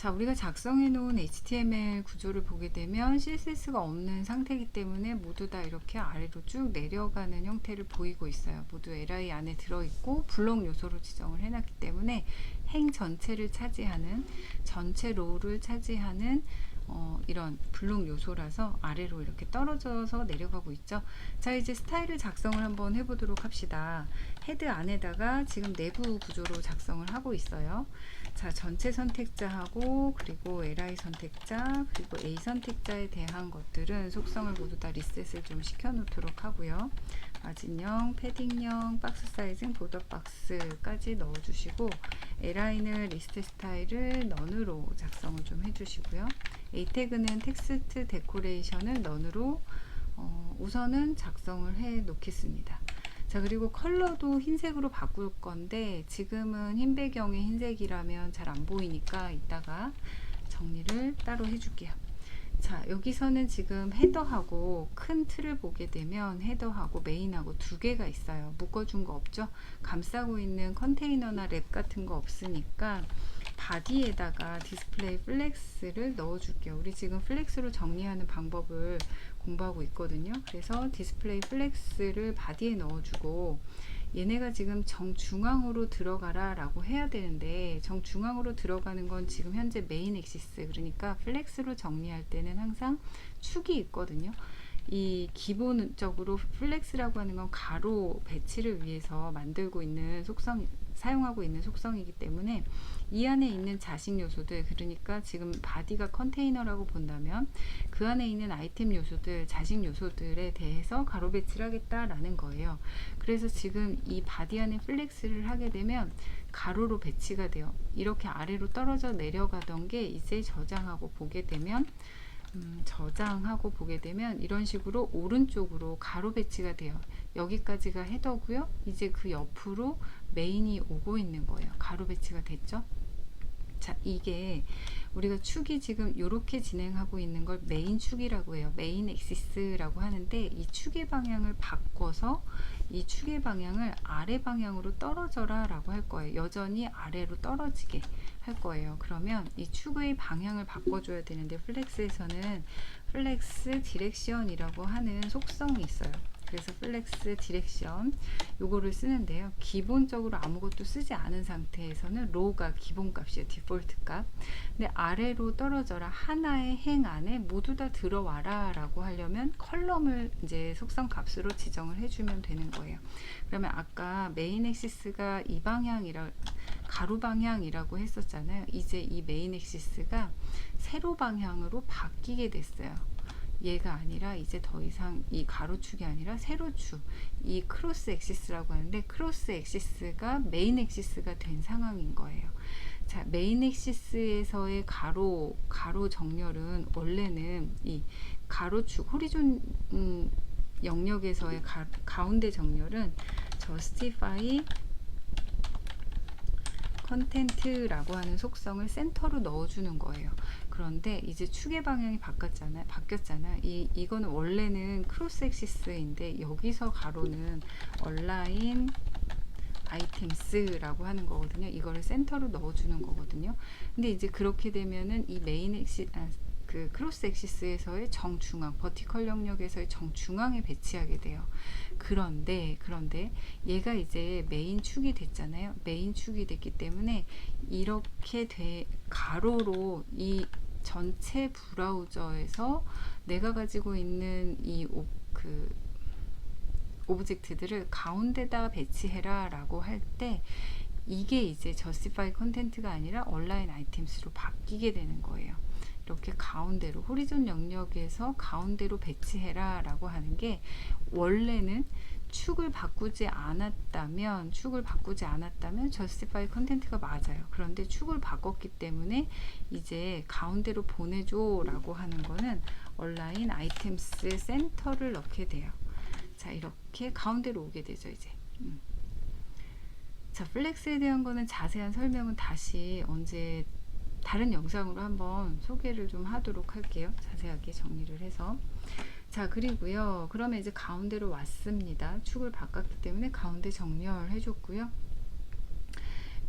자, 우리가 작성해 놓은 HTML 구조를 보게 되면 CSS가 없는 상태이기 때문에 모두 다 이렇게 아래로 쭉 내려가는 형태를 보이고 있어요. 모두 li 안에 들어있고 블록 요소로 지정을 해놨기 때문에 행 전체를 차지하는, 전체 로우를 차지하는 이런 블록 요소라서 아래로 이렇게 떨어져서 내려가고 있죠. 자, 이제 스타일을 작성을 한번 해보도록 합시다. 헤드 안에다가 지금 내부 구조로 작성을 하고 있어요. 자, 전체 선택자하고 그리고 li 선택자 그리고 a 선택자에 대한 것들은 속성을 모두 다 리셋을 좀 시켜 놓도록 하고요. 마진형, 패딩형, 박스 사이즈는 보더 박스까지 넣어 주시고, li는 리스트 스타일을 넌으로 작성을 좀 해주시고요. a 태그는 텍스트 데코레이션을 넌으로 우선은 작성을 해 놓겠습니다. 자, 그리고 컬러도 흰색으로 바꿀 건데 지금은 흰 배경에 흰색이라면 잘 안 보이니까 이따가 정리를 따로 해줄게요. 자, 여기서는 지금 헤더하고 큰 틀을 보게 되면 헤더하고 메인하고 두 개가 있어요. 묶어준 거 없죠? 감싸고 있는 컨테이너나 랩 같은 거 없으니까 바디에다가 디스플레이 플렉스를 넣어 줄게요. 우리 지금 플렉스로 정리하는 방법을 공부하고 있거든요. 그래서 디스플레이 플렉스를 바디에 넣어주고, 얘네가 지금 정중앙으로 들어가라 라고 해야 되는데 정중앙으로 들어가는 건 지금 현재 메인 엑시스, 그러니까 플렉스로 정리할 때는 항상 축이 있거든요. 이 기본적으로 플렉스라고 하는 건 가로 배치를 위해서 만들고 있는 속성, 사용하고 있는 속성이기 때문에 이 안에 있는 자식 요소들, 그러니까 지금 바디가 컨테이너라고 본다면 그 안에 있는 아이템 요소들, 자식 요소들에 대해서 가로 배치를 하겠다라는 거예요. 그래서 지금 이 바디 안에 플렉스를 하게 되면 가로로 배치가 돼요. 이렇게 아래로 떨어져 내려가던 게 이제 저장하고 보게 되면 이런 식으로 오른쪽으로 가로 배치가 돼요. 여기까지가 헤더고요. 이제 그 옆으로 메인이 오고 있는 거예요. 가로 배치가 됐죠. 자, 이게 우리가 축이 지금 이렇게 진행하고 있는 걸 메인 축이라고 해요. 메인 엑시스라고 하는데, 이 축의 방향을 바꿔서 이 축의 방향을 아래 방향으로 떨어져라 라고 할 거예요. 여전히 아래로 떨어지게 할 거예요. 그러면 이 축의 방향을 바꿔줘야 되는데, 플렉스에서는 플렉스 디렉션이라고 하는 속성이 있어요. 그래서 플렉스 디렉션 요거를 쓰는데요. 기본적으로 아무것도 쓰지 않은 상태에서는 로우가 기본값이에요. 디폴트 값. 근데 아래로 떨어져라, 하나의 행 안에 모두 다 들어와라 라고 하려면 컬럼을 이제 속성 값으로 지정을 해주면 되는 거예요. 그러면 아까 메인 엑시스가 이 방향이라, 가로 방향이라고 했었잖아요. 이제 이 메인 엑시스가 세로 방향으로 바뀌게 됐어요. 얘가 아니라 이제 더 이상 이 가로축이 아니라 세로축, 이 크로스 엑시스라고 하는데, 크로스 엑시스가 메인 엑시스가 된 상황인 거예요. 자, 메인 엑시스에서의 가로 정렬은 원래는 이 가로축 호리존 영역에서의 가운데 정렬은 justify 컨텐트라고 하는 속성을 센터로 넣어주는 거예요. 그런데 이제 축의 방향이 바뀌었잖아. 이거는 원래는 크로스 엑시스인데 여기서 가로는 얼라인 아이템스라고 하는 거거든요. 이거를 센터로 넣어주는 거거든요. 근데 이제 그렇게 되면은 이 메인 그 크로스 엑시스에서의 정중앙, 버티컬 영역에서의 정중앙에 배치하게 돼요. 그런데 얘가 이제 메인 축이 됐잖아요. 메인 축이 됐기 때문에 이렇게 가로로 이 전체 브라우저에서 내가 가지고 있는 이 오브젝트들을 가운데다 배치해라 라고 할 때, 이게 이제 justify content가 아니라 align items로 바뀌게 되는 거예요. 이렇게 가운데로, 호리존 영역에서 가운데로 배치해라 라고 하는 게, 원래는 축을 바꾸지 않았다면 justify content가 맞아요. 그런데 축을 바꿨기 때문에 이제 가운데로 보내줘 라고 하는 거는 align items 센터를 넣게 돼요. 자, 이렇게 가운데로 오게 되죠. 이제 자, 플렉스에 대한 거는 자세한 설명은 다시 언제 다른 영상으로 한번 소개를 좀 하도록 할게요. 자세하게 정리를 해서. 자, 그리고요, 그러면 이제 가운데로 왔습니다. 축을 바꿨기 때문에 가운데 정렬 해줬고요.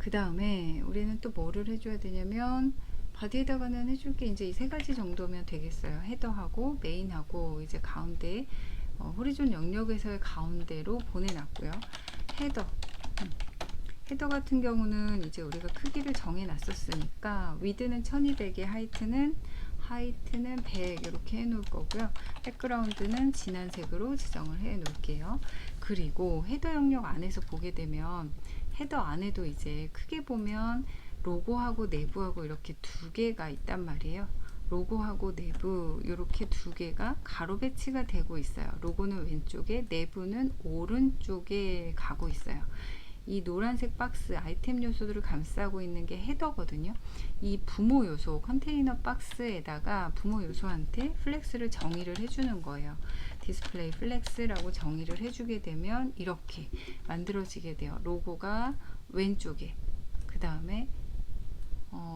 그 다음에 우리는 또 뭐를 해줘야 되냐면 바디에다가는 해줄 게 이제 이 세 가지 정도면 되겠어요. 헤더하고 메인하고 이제 가운데 호리존 영역에서의 가운데로 보내놨고요. 헤더 헤더 같은 경우는 이제 우리가 크기를 정해 놨었으니까 위드는 1200에 하이트는 100 이렇게 해 놓을 거고요. 백그라운드는 진한 색으로 지정을 해 놓을게요. 그리고 헤더 영역 안에서 보게 되면 헤더 안에도 이제 크게 보면 로고하고 내부하고 이렇게 두 개가 있단 말이에요. 로고하고 내부 이렇게 두 개가 가로 배치가 되고 있어요. 로고는 왼쪽에, 내부는 오른쪽에 가고 있어요. 이 노란색 박스 아이템 요소들을 감싸고 있는 게 헤더거든요. 이 부모 요소 컨테이너 박스에다가 부모 요소한테 플렉스를 정의를 해주는 거예요. 디스플레이 플렉스라고 정의를 해주게 되면 이렇게 만들어지게 돼요. 로고가 왼쪽에, 그 다음에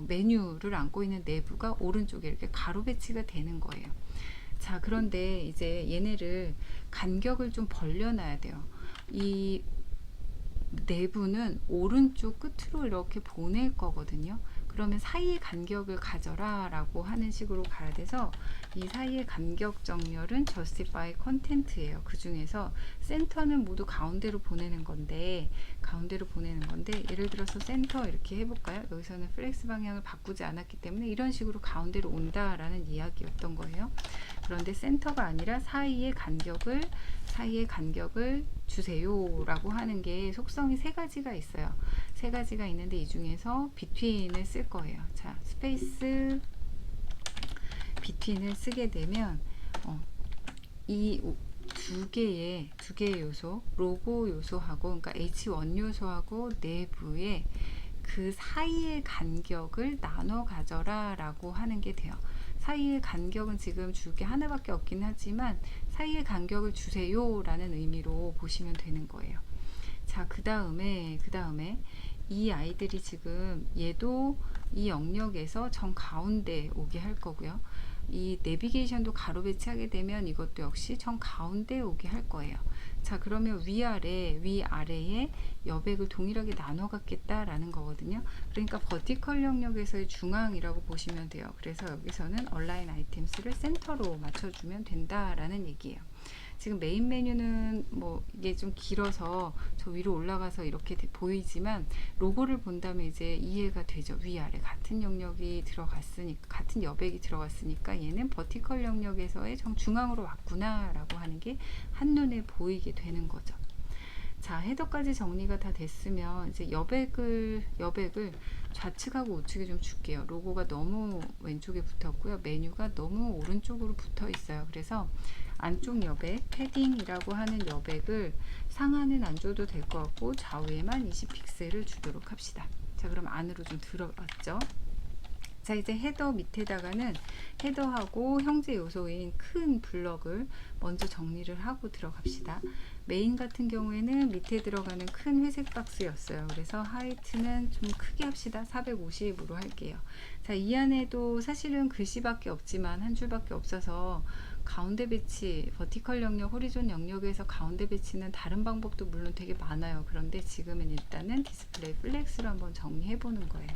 메뉴를 안고 있는 내부가 오른쪽에 이렇게 가로 배치가 되는 거예요. 자, 그런데 이제 얘네를 간격을 좀 벌려놔야 돼요. 이 내부는 오른쪽 끝으로 이렇게 보낼 거거든요. 그러면 사이의 간격을 가져라 라고 하는 식으로 가야 돼서 이 사이의 간격 정렬은 justify content예요. 그 중에서 센터는 모두 가운데로 보내는 건데 예를 들어서 센터 이렇게 해볼까요? 여기서는 플렉스 방향을 바꾸지 않았기 때문에 이런 식으로 가운데로 온다라는 이야기였던 거예요. 그런데 센터가 아니라 사이의 간격을 주세요 라고 하는 게 속성이 세 가지가 있어요. 세 가지가 있는데 이 중에서 between을 쓸 거예요. 자, 스페이스 between을 쓰게 되면 이 두 개의 요소, 로고 요소하고 그러니까 H1 요소하고 내부의 그 사이의 간격을 나눠 가져라 라고 하는 게 돼요. 사이의 간격은 지금 줄 게 하나밖에 없긴 하지만 사이의 간격을 주세요 라는 의미로 보시면 되는 거예요. 자, 그 다음에 이 아이들이 지금 얘도 이 영역에서 정 가운데 오게 할 거고요. 이 내비게이션도 가로 배치하게 되면 이것도 역시 정 가운데 오게 할 거예요. 자, 그러면 위아래의 여백을 동일하게 나눠 갖겠다라는 거거든요. 그러니까 버티컬 영역에서의 중앙이라고 보시면 돼요. 그래서 여기서는 얼라인 아이템스를 센터로 맞춰주면 된다라는 얘기예요. 지금 메인 메뉴는 뭐 이게 좀 길어서 저 위로 올라가서 이렇게 보이지만 로고를 본다면 이제 이해가 되죠. 위아래 같은 영역이 들어갔으니까, 같은 여백이 들어갔으니까 얘는 버티컬 영역에서의 정중앙으로 왔구나 라고 하는 게 한눈에 보이게 되는 거죠. 자, 헤더까지 정리가 다 됐으면 이제 여백을 좌측하고 우측에 좀 줄게요. 로고가 너무 왼쪽에 붙었고요. 메뉴가 너무 오른쪽으로 붙어 있어요. 그래서 안쪽 여백, 패딩이라고 하는 여백을 상하는 안 줘도 될 것 같고 좌우에만 20픽셀을 주도록 합시다. 자, 그럼 안으로 좀 들어왔죠. 자, 이제 헤더 밑에다가는 헤더하고 형제 요소인 큰 블럭을 먼저 정리를 하고 들어갑시다. 메인 같은 경우에는 밑에 들어가는 큰 회색 박스였어요. 그래서 하이트는 좀 크게 합시다. 450으로 할게요. 자, 이 안에도 사실은 글씨밖에 없지만 한 줄밖에 없어서 가운데 배치, 버티컬 영역, 호리존 영역에서 가운데 배치는 다른 방법도 물론 되게 많아요. 그런데 지금은 일단은 디스플레이 플렉스로 한번 정리해 보는 거예요.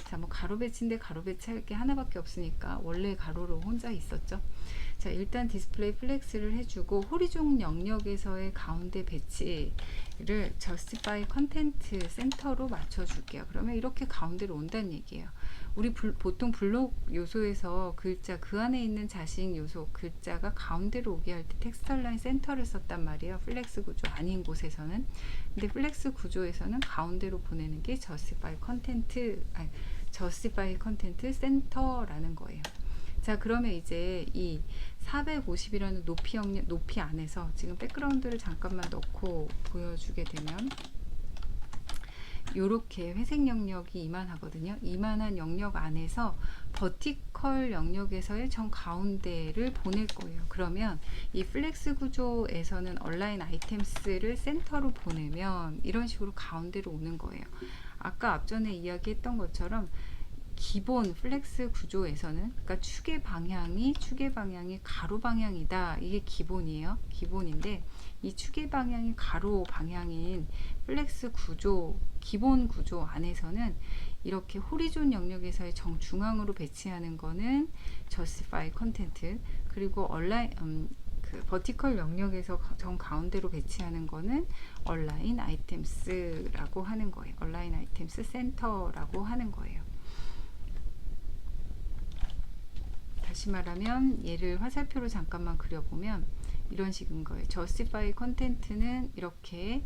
자, 뭐 가로 배치인데 가로 배치할 게 하나밖에 없으니까 원래 가로로 혼자 있었죠. 자, 일단 디스플레이 플렉스를 해주고 호리존 영역에서의 가운데 배치를 justify content 센터로 맞춰줄게요. 그러면 이렇게 가운데로 온다는 얘기예요. 우리 보통 블록 요소에서 글자 그 안에 있는 자식 요소 글자가 가운데로 오게 할 때 텍스트 라인 센터를 썼단 말이에요. 플렉스 구조 아닌 곳에서는. 근데 플렉스 구조에서는 가운데로 보내는 게 justify content 센터라는 거예요. 자, 그러면 이제 이 450이라는 높이 안에서 지금 백그라운드를 잠깐만 넣고 보여주게 되면 요렇게 회색 영역이 이만하거든요. 이만한 영역 안에서 버티컬 영역에서의 정 가운데를 보낼 거예요. 그러면 이 플렉스 구조에서는 얼라인 아이템스를 센터로 보내면 이런 식으로 가운데로 오는 거예요. 아까 앞전에 이야기했던 것처럼 기본 플렉스 구조에서는 그러니까 축의 방향이 가로 방향이다. 이게 기본이에요. 기본인데 이 축의 방향이 가로 방향인 플렉스 구조, 기본 구조 안에서는 이렇게 호리존 영역에서의 정중앙으로 배치하는 거는 justify content, 그리고 그 버티컬 영역에서 정 가운데로 배치하는 거는 align items라고 하는 거예요. align items center라고 하는 거예요. 다시 말하면 얘를 화살표로 잠깐만 그려보면 이런 식인 거예요. justify content는 이렇게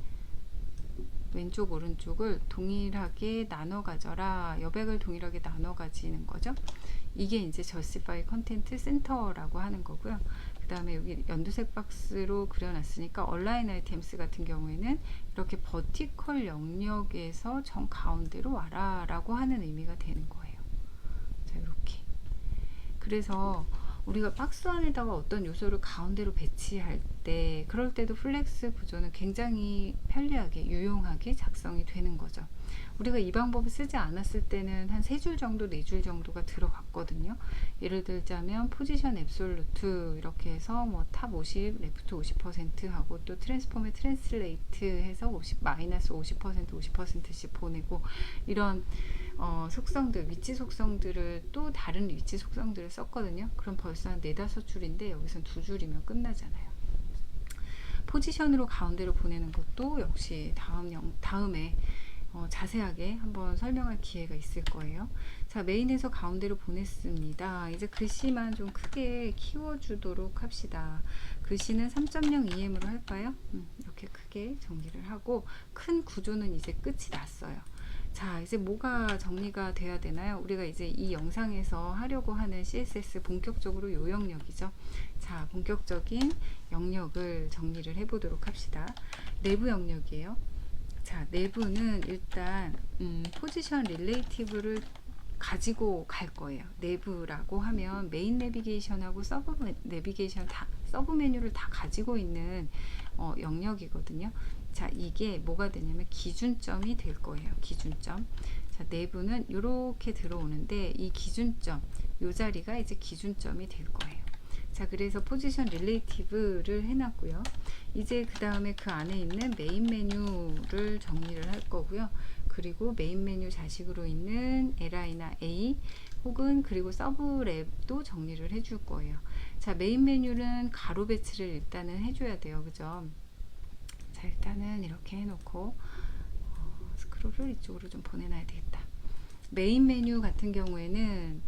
왼쪽 오른쪽을 동일하게 나눠 가져라, 여백을 동일하게 나눠 가지는 거죠. 이게 이제 justify content center라고 하는 거고요. 그 다음에 여기 연두색 박스로 그려놨으니까 align items 같은 경우에는 이렇게 버티컬 영역에서 정 가운데로 와라 라고 하는 의미가 되는 거예요. 자, 이렇게. 그래서 우리가 박스 안에다가 어떤 요소를 가운데로 배치할 때, 그럴 때도 플렉스 구조는 굉장히 편리하게, 유용하게 작성이 되는 거죠. 우리가 이 방법을 쓰지 않았을 때는 한 3줄 정도, 4줄 정도가 들어갔거든요. 예를 들자면 포지션 앱솔루트 이렇게 해서 뭐 탑 50, 레프트 50% 하고, 또 트랜스폼에 트랜슬레이트 해서 50, 마이너스 50%, 50%씩 보내고, 이런 속성들, 위치 속성들을 또 다른 위치 속성들을 썼거든요. 그럼 벌써 한 4-5줄인데 여기선 2줄이면 끝나잖아요. 포지션으로 가운데로 보내는 것도 역시 다음에 자세하게 한번 설명할 기회가 있을 거예요. 자, 메인에서 가운데로 보냈습니다. 이제 글씨만 좀 크게 키워주도록 합시다. 글씨는 3.0 EM으로 할까요? 이렇게 크게 정리를 하고, 큰 구조는 이제 끝이 났어요. 자, 이제 뭐가 정리가 돼야 되나요? 우리가 이제 이 영상에서 하려고 하는 CSS 본격적으로 요 영역이죠. 자, 본격적인 영역을 정리를 해보도록 합시다. 내부 영역이에요. 자, 내부는 일단 포지션 릴레이티브를 가지고 갈 거예요. 내부라고 하면 메인 내비게이션하고 서브 내비게이션 서브 메뉴를 다 가지고 있는 영역이거든요. 자, 이게 뭐가 되냐면 기준점이 될 거예요. 기준점. 자, 내부는 이렇게 들어오는데 이 기준점, 이 자리가 이제 기준점이 될 거예요. 자, 그래서 포지션 릴레이티브를 해놨고요. 이제 그 다음에 그 안에 있는 메인 메뉴를 정리를 할 거고요. 그리고 메인 메뉴 자식으로 있는 li나 a 혹은 그리고 서브랩도 정리를 해줄 거예요. 자, 메인 메뉴는 가로 배치를 일단은 해줘야 돼요. 그죠? 자, 일단은 이렇게 해놓고 스크롤을 이쪽으로 좀 보내놔야 되겠다. 메인 메뉴 같은 경우에는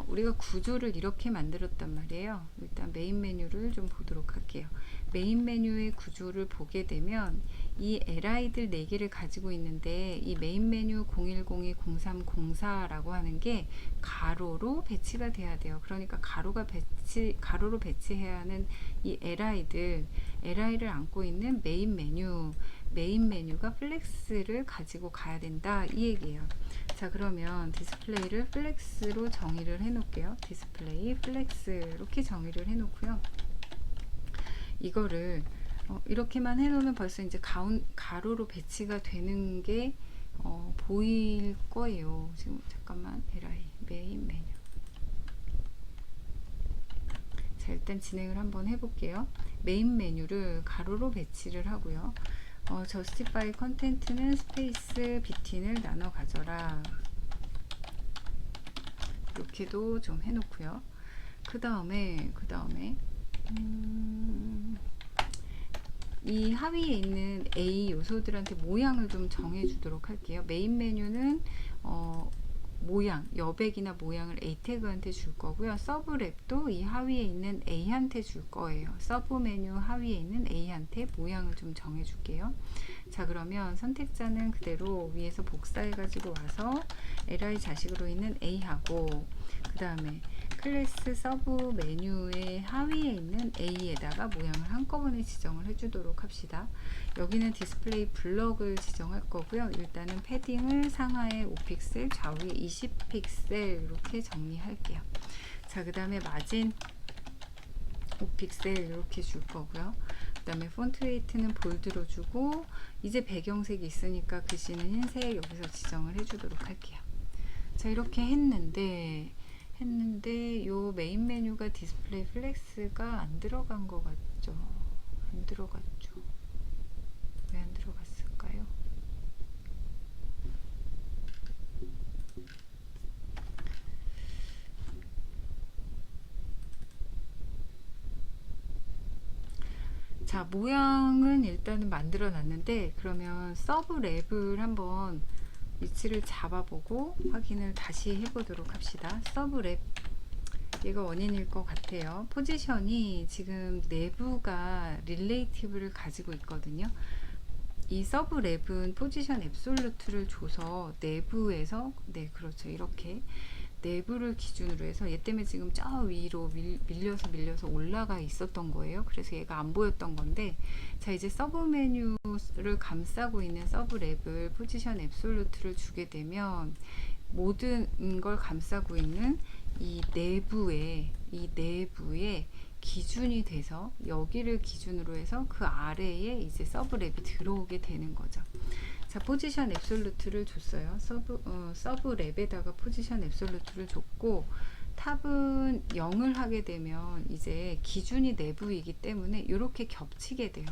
우리가 구조를 이렇게 만들었단 말이에요. 일단 메인 메뉴를 좀 보도록 할게요. 메인 메뉴의 구조를 보게 되면 이 li들 4개를 가지고 있는데, 이 메인 메뉴 010이 0304라고 하는 게 가로로 배치가 돼야 돼요. 그러니까 가로로 배치해야 하는 이 li를 안고 있는 메인 메뉴가 플렉스를 가지고 가야 된다, 이 얘기예요. 자, 그러면 디스플레이를 플렉스로 정의를 해 놓을게요. 디스플레이 플렉스 이렇게 정의를 해 놓고요. 이거를 이렇게만 해 놓으면 벌써 이제 가로로 배치가 되는 게 보일 거예요. 지금 잠깐만, 메인 메뉴. 자, 일단 진행을 한번 해볼게요. 메인 메뉴를 가로로 배치를 하고요. justify content는 스페이스 btn을 나눠 가져라, 이렇게도 좀 해놓고요. 그 다음에 이 하위에 있는 A 요소들한테 모양을 좀 정해 주도록 할게요. 메인 메뉴는 모양, 여백이나 모양을 A 태그한테 줄 거고요. 서브랩도 이 하위에 있는 A한테 줄 거예요. 서브 메뉴 하위에 있는 A한테 모양을 좀 정해 줄게요. 자, 그러면 선택자는 그대로 위에서 복사해 가지고 와서 li 자식으로 있는 A하고, 그 다음에 클래스 서브 메뉴의 하위에 있는 A에다가 모양을 한꺼번에 지정을 해주도록 합시다. 여기는 디스플레이 블럭을 지정할 거고요. 일단은 패딩을 상하에 5픽셀, 좌우에 20픽셀 이렇게 정리할게요. 자, 그 다음에 마진 5픽셀 이렇게 줄 거고요. 그 다음에 폰트 웨이트는 볼드로 주고, 이제 배경색이 있으니까 글씨는 흰색 여기서 지정을 해주도록 할게요. 자, 이렇게 했는데 요 메인 메뉴가 디스플레이 플렉스가 안 들어간 것 같죠? 안 들어갔죠? 왜 안 들어갔을까요? 자, 모양은 일단은 만들어 놨는데, 그러면 서브 랩을 한번 위치를 잡아보고 확인을 다시 해보도록 합시다. 서브 랩, 얘가 원인일 것 같아요. 포지션이 지금 내부가 릴레이티브를 가지고 있거든요. 이 서브 랩은 포지션 앱솔루트를 줘서 내부에서, 네, 그렇죠. 이렇게 내부를 기준으로 해서 얘 때문에 지금 저 위로 밀려서 올라가 있었던 거예요. 그래서 얘가 안 보였던 건데, 자, 이제 서브 메뉴를 감싸고 있는 서브 랩을 포지션 앱솔루트를 주게 되면 모든 걸 감싸고 있는 이 내부에 기준이 돼서 여기를 기준으로 해서 그 아래에 이제 서브 랩이 들어오게 되는 거죠. 자, 포지션 앱솔루트를 줬어요. 서브 랩에다가 포지션 앱솔루트를 줬고, 탑은 0을 하게 되면 이제 기준이 내부이기 때문에 이렇게 겹치게 돼요.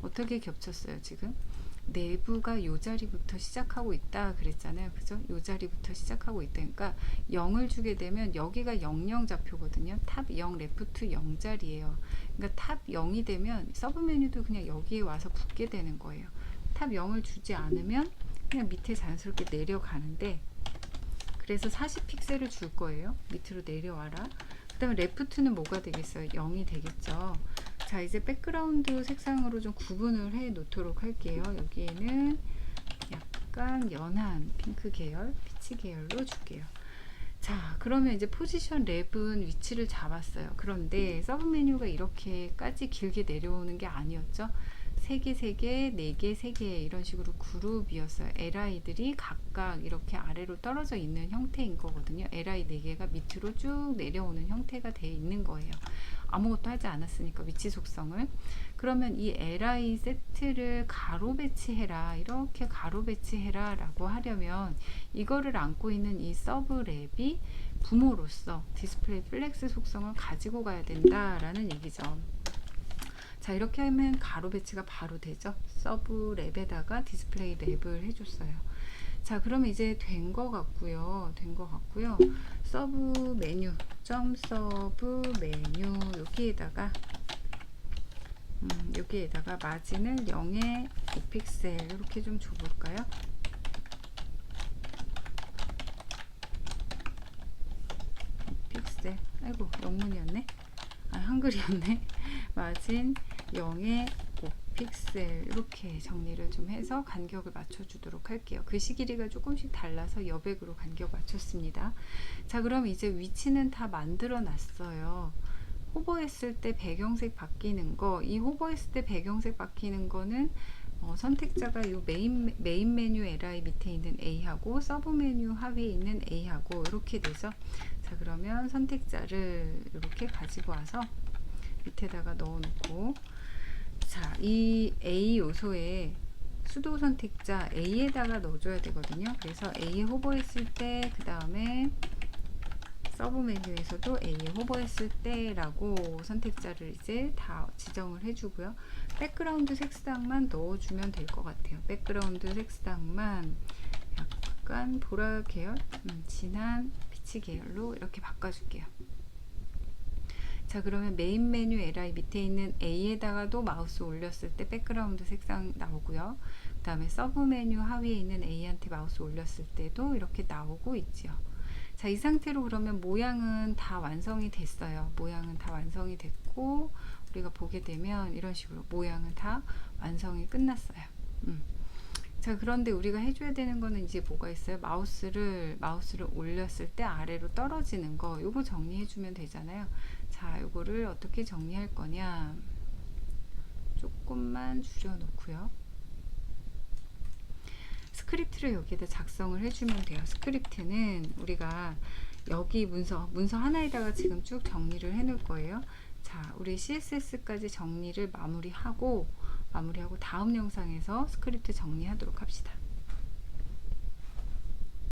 어떻게 겹쳤어요, 지금? 내부가 요 자리부터 시작하고 있다 그랬잖아요. 그죠? 요 자리부터 시작하고 있다. 그러니까 0을 주게 되면 여기가 00 좌표거든요. 탑 0, 레프트 0 자리예요. 그러니까 탑 0이 되면 서브 메뉴도 그냥 여기에 와서 붙게 되는 거예요. 탑 0을 주지 않으면 그냥 밑에 자연스럽게 내려가는데, 그래서 40픽셀을 줄 거예요. 밑으로 내려와라. 그 다음에 레프트는 뭐가 되겠어요? 0이 되겠죠. 자, 이제 백그라운드 색상으로 좀 구분을 해 놓도록 할게요. 여기에는 약간 연한 핑크 계열, 피치 계열로 줄게요. 자, 그러면 이제 포지션 랩은 위치를 잡았어요. 그런데 서브 메뉴가 이렇게까지 길게 내려오는 게 아니었죠. 3개, 3개, 4개, 3개 이런 식으로 그룹이었어요. LI들이 각각 이렇게 아래로 떨어져 있는 형태인 거거든요. LI 4개가 밑으로 쭉 내려오는 형태가 되어 있는 거예요. 아무것도 하지 않았으니까 위치 속성을. 그러면 이 LI 세트를 가로 배치해라, 이렇게 가로 배치해라 라고 하려면 이거를 안고 있는 이 서브 랩이 부모로서 디스플레이 플렉스 속성을 가지고 가야 된다라는 얘기죠. 자, 이렇게 하면 가로 배치가 바로 되죠. 서브 랩에다가 디스플레이 랩을 해줬어요. 자, 그러면 이제 된 거 같고요. 서브 메뉴, 서브 메뉴 여기에다가 마진을 0에 5픽셀 이렇게 좀 줘볼까요? 픽셀. 아이고, 영문이었네. 아, 한글이었네. 마진 0에 5픽셀 이렇게 정리를 좀 해서 간격을 맞춰주도록 할게요. 글씨 길이가 조금씩 달라서 여백으로 간격 맞췄습니다. 자, 그럼 이제 위치는 다 만들어 놨어요. 호버했을 때 배경색 바뀌는 거, 이 호버했을 때 배경색 바뀌는 거는 선택자가 이 메인 메뉴 LI 밑에 있는 A하고 서브 메뉴 하위에 있는 A하고 이렇게 되죠. 자, 그러면 선택자를 이렇게 가지고 와서 밑에다가 넣어 놓고, 자, 이 A 요소에 수도 선택자 A에다가 넣어줘야 되거든요. 그래서 A에 호버했을 때, 그 다음에 서브 메뉴에서도 A에 호버했을 때라고 선택자를 이제 다 지정을 해주고요. 백그라운드 색상만 넣어주면 될 것 같아요. 백그라운드 색상만 약간 보라 계열, 진한 피치 계열로 이렇게 바꿔줄게요. 자, 그러면 메인 메뉴 LI 밑에 있는 A에다가도 마우스 올렸을 때 백그라운드 색상 나오고요. 그 다음에 서브 메뉴 하위에 있는 A한테 마우스 올렸을 때도 이렇게 나오고 있지요. 자, 이 상태로 그러면 모양은 다 완성이 됐어요. 모양은 다 완성이 됐고, 우리가 보게 되면 이런 식으로 모양은 다 완성이 끝났어요. 자, 그런데 우리가 해줘야 되는 거는 이제 뭐가 있어요? 마우스를 올렸을 때 아래로 떨어지는 거, 요거 정리해주면 되잖아요. 자, 요거를 어떻게 정리할 거냐, 조금만 줄여놓고요. 스크립트를 여기에다 작성을 해주면 돼요. 스크립트는 우리가 여기 문서 하나에다가 지금 쭉 정리를 해 놓을 거예요. 자, 우리 CSS까지 정리를 마무리하고 다음 영상에서 스크립트 정리하도록 합시다.